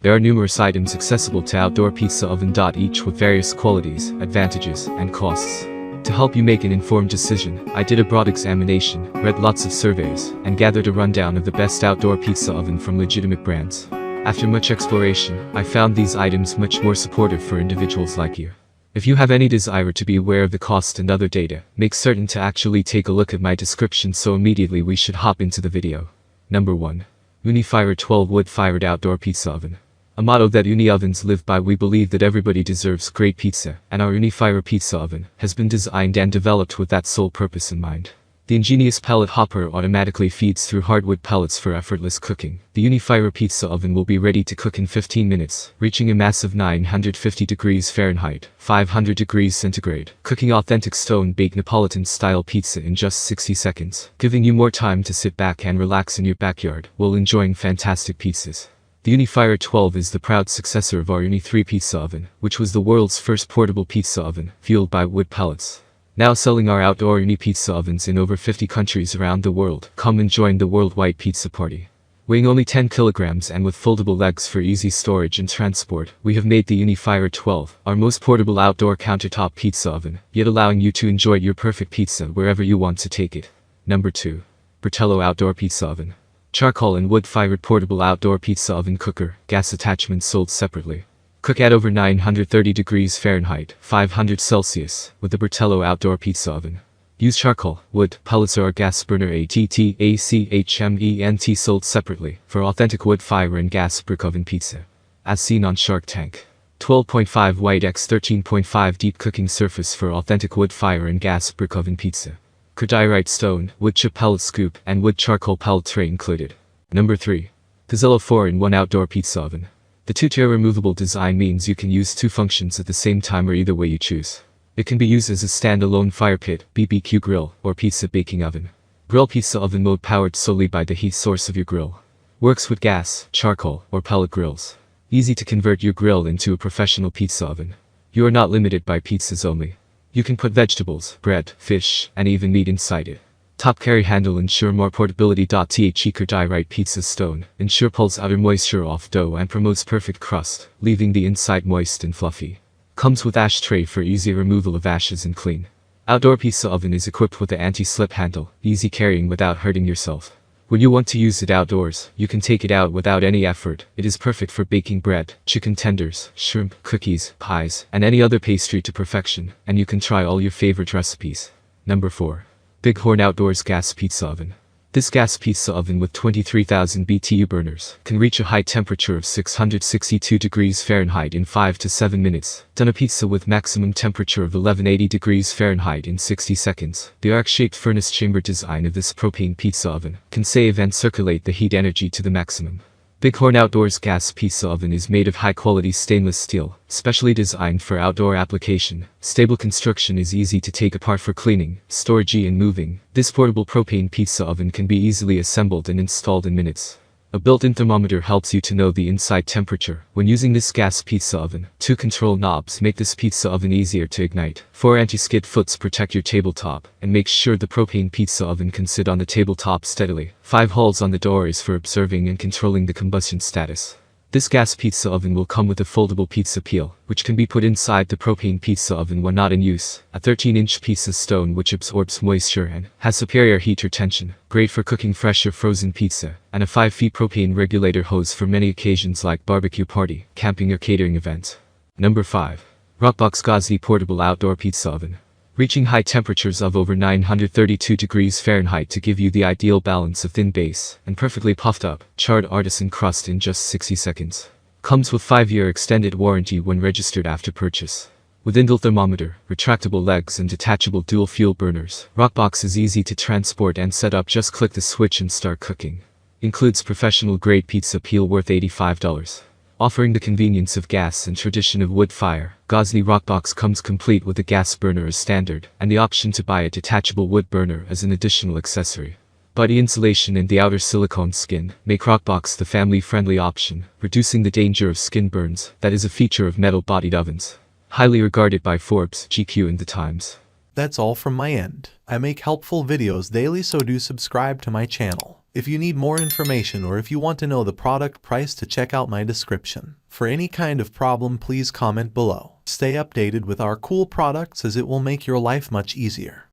There are numerous items accessible to outdoor pizza oven. Each with various qualities, advantages, and costs. To help you make an informed decision, I did a broad examination, read lots of surveys, and gathered a rundown of the best outdoor pizza oven from legitimate brands. After much exploration, I found these items much more supportive for individuals like you. If you have any desire to be aware of the cost and other data, make certain to actually take a look at my description, so immediately we should hop into the video. Number 1. Unifier 12 Wood-Fired Outdoor Pizza Oven. A motto that Uni ovens live by. We believe that everybody deserves great pizza, and our Unifier pizza oven has been designed and developed with that sole purpose in mind. The ingenious pellet hopper automatically feeds through hardwood pellets for effortless cooking. The Unifier pizza oven will be ready to cook in 15 minutes, reaching a massive 950 degrees Fahrenheit, 500 degrees centigrade, cooking authentic stone-baked Neapolitan-style pizza in just 60 seconds, giving you more time to sit back and relax in your backyard while enjoying fantastic pizzas. The Unifier 12 is the proud successor of our Uni 3 pizza oven, which was the world's first portable pizza oven, fueled by wood pellets. Now selling our outdoor Uni pizza ovens in over 50 countries around the world. Come and join the worldwide pizza party. Weighing only 10 kilograms and with foldable legs for easy storage and transport, we have made the Unifier 12 our most portable outdoor countertop pizza oven, yet allowing you to enjoy your perfect pizza wherever you want to take it. Number 2. Bertello Outdoor Pizza Oven. Charcoal and wood-fired portable outdoor pizza oven cooker, gas attachment sold separately. Cook at over 930 degrees Fahrenheit, 500 Celsius, with the Bertello Outdoor Pizza Oven. Use charcoal, wood, pellets or gas burner. ATTACHMENT sold separately, for authentic wood fire and gas brick oven pizza. As seen on Shark Tank. 12.5 wide x 13.5 deep cooking surface for authentic wood fire and gas brick oven pizza. Diorite stone, wood chip pellet scoop, and wood charcoal pellet tray included. Number 3. 𝐂𝐤 4-in-1 Outdoor Pizza Oven. The two-tier removable design means you can use two functions at the same time or either way you choose. It can be used as a standalone fire pit, BBQ grill, or pizza baking oven. Grill pizza oven mode powered solely by the heat source of your grill. Works with gas, charcoal, or pellet grills. Easy to convert your grill into a professional pizza oven. You are not limited by pizzas only. You can put vegetables, bread, fish, and even meat inside it. Top carry handle ensure more portability. 𝐂𝐡𝐞𝐜 diorite pizza stone ensure pulls outer moisture off dough and promotes perfect crust, leaving the inside moist and fluffy. Comes with ash tray for easy removal of ashes and clean. Outdoor pizza oven is equipped with the anti-slip handle, easy carrying without hurting yourself. When you want to use it outdoors, you can take it out without any effort. It is perfect for baking bread, chicken tenders, shrimp, cookies, pies, and any other pastry to perfection, and you can try all your favorite recipes. Number 4. Bighorn Outdoors Gas Pizza Oven. This gas pizza oven with 23,000 BTU burners can reach a high temperature of 662 degrees Fahrenheit in 5 to 7 minutes. Done a pizza with maximum temperature of 1180 degrees Fahrenheit in 60 seconds. The arc-shaped furnace chamber design of this propane pizza oven can save and circulate the heat energy to the maximum. Bighorn Outdoors Gas Pizza Oven is made of high-quality stainless steel, specially designed for outdoor application. Stable construction is easy to take apart for cleaning, storage and moving. This portable propane pizza oven can be easily assembled and installed in minutes. A built-in thermometer helps you to know the inside temperature. When using this gas pizza oven, 2 control knobs make this pizza oven easier to ignite. 4 anti-skid foots protect your tabletop, and make sure the propane pizza oven can sit on the tabletop steadily. 5 holes on the door is for observing and controlling the combustion status. This gas pizza oven will come with a foldable pizza peel, which can be put inside the propane pizza oven when not in use. A 13-inch pizza stone which absorbs moisture and has superior heat retention, great for cooking fresh or frozen pizza, and a 5-feet propane regulator hose for many occasions like barbecue party, camping or catering event. Number 5. Rockbox 𝐂𝐤 Portable Outdoor Pizza Oven. Reaching high temperatures of over 932 degrees Fahrenheit to give you the ideal balance of thin base and perfectly puffed up, charred artisan crust in just 60 seconds. Comes with 5-year extended warranty when registered after purchase. With inbuilt thermometer, retractable legs and detachable dual fuel burners, Rockbox is easy to transport and set up. Just click the switch and start cooking. Includes professional grade pizza peel worth $85. Offering the convenience of gas and tradition of wood fire, 𝐂𝐤 Rockbox comes complete with a gas burner as standard, and the option to buy a detachable wood burner as an additional accessory. Body insulation and the outer silicone skin make Rockbox the family-friendly option, reducing the danger of skin burns. That is a feature of metal-bodied ovens. Highly regarded by Forbes, GQ and The Times. That's all from my end. I make helpful videos daily, so do subscribe to my channel. If you need more information or if you want to know the product price, to check out my description. For any kind of problem, please comment below. Stay updated with our cool products, as it will make your life much easier.